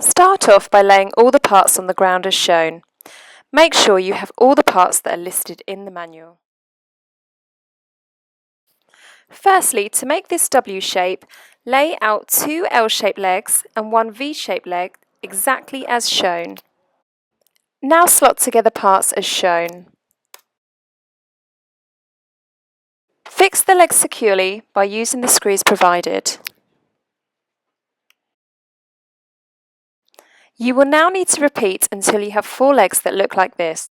Start off by laying all the parts on the ground as shown. Make sure you have all the parts that are listed in the manual. Firstly, to make this W shape, lay out 2 L-shaped legs and 1 V-shaped leg exactly as shown. Now slot together parts as shown. Fix the legs securely by using the screws provided. You will now need to repeat until you have 4 legs that look like this.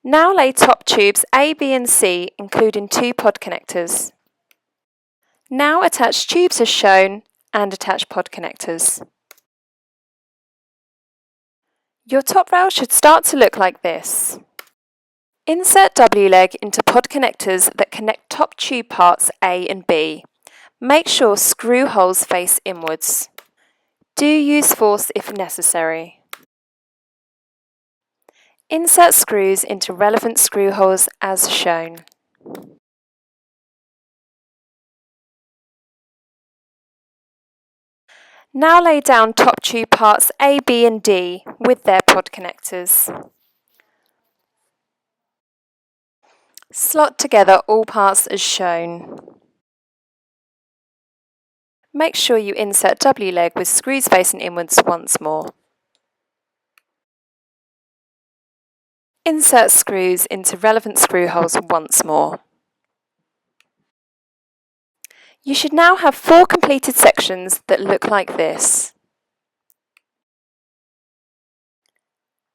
Now lay top tubes A, B and C, including 2 pod connectors. Now attach tubes as shown and attach pod connectors. Your top rail should start to look like this. Insert W leg into pod connectors that connect top tube parts A and B. Make sure screw holes face inwards. Do use force if necessary. Insert screws into relevant screw holes as shown. Now lay down top tube parts A, B and D with their pod connectors. Slot together all parts as shown. Make sure you insert W leg with screws facing inwards once more. Insert screws into relevant screw holes once more. You should now have 4 completed sections that look like this.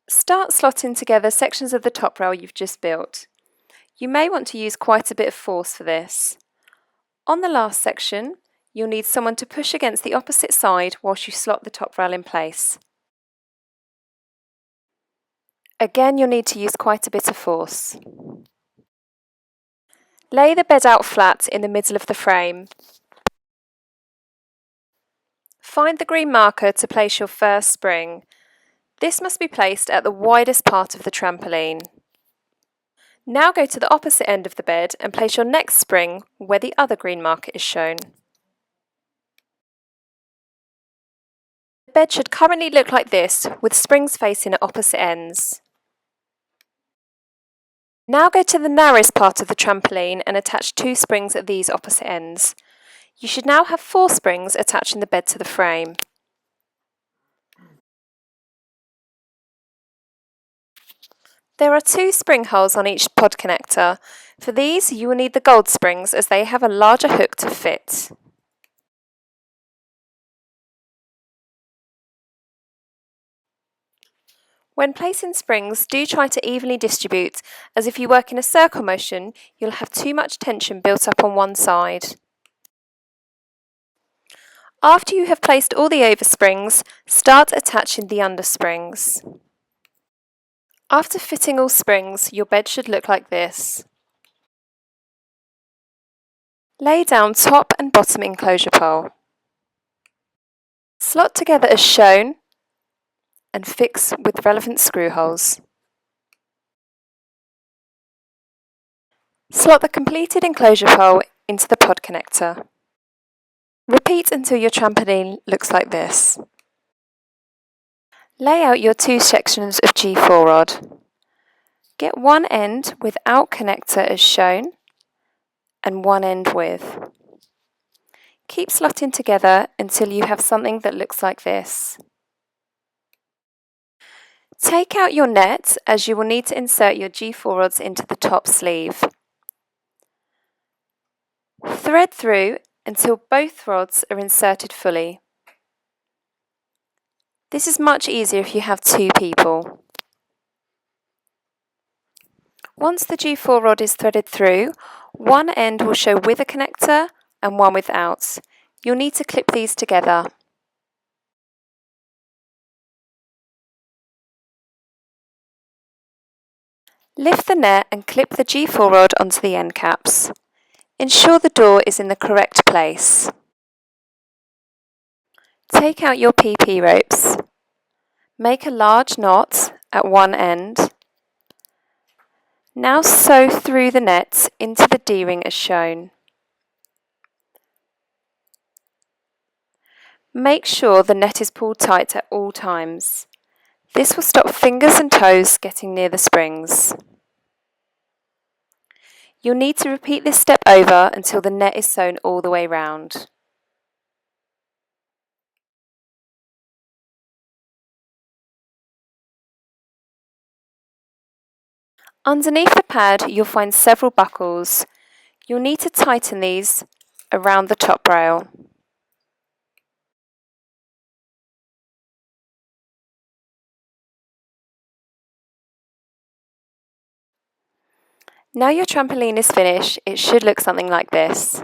Start slotting together sections of the top rail you've just built. You may want to use quite a bit of force for this. On the last section, you'll need someone to push against the opposite side whilst you slot the top rail in place. Again, you'll need to use quite a bit of force. Lay the bed out flat in the middle of the frame. Find the green marker to place your first spring. This must be placed at the widest part of the trampoline. Now go to the opposite end of the bed and place your next spring where the other green marker is shown. The bed should currently look like this, with springs facing at opposite ends. Now go to the narrowest part of the trampoline and attach 2 springs at these opposite ends. You should now have 4 springs attaching the bed to the frame. There are 2 spring holes on each pod connector. For these, you will need the gold springs as they have a larger hook to fit. When placing springs, do try to evenly distribute, as if you work in a circle motion, you'll have too much tension built up on one side. After you have placed all the oversprings, start attaching the undersprings. After fitting all springs, your bed should look like this. Lay down top and bottom enclosure pole. Slot together as shown and fix with relevant screw holes. Slot the completed enclosure pole into the pod connector. Repeat until your trampoline looks like this. Lay out your 2 sections of G4 rod. Get one end without connector as shown and one end with. Keep slotting together until you have something that looks like this. Take out your net as you will need to insert your G4 rods into the top sleeve. Thread through until both rods are inserted fully. This is much easier if you have 2 people. Once the G4 rod is threaded through, one end will show with a connector and one without. You'll need to clip these together. Lift the net and clip the G4 rod onto the end caps. Ensure the door is in the correct place. Take out your PP ropes. Make a large knot at one end. Now sew through the net into the D-ring as shown. Make sure the net is pulled tight at all times. This will stop fingers and toes getting near the springs. You'll need to repeat this step over until the net is sewn all the way round. Underneath the pad you'll find several buckles. You'll need to tighten these around the top rail. Now your trampoline is finished, it should look something like this.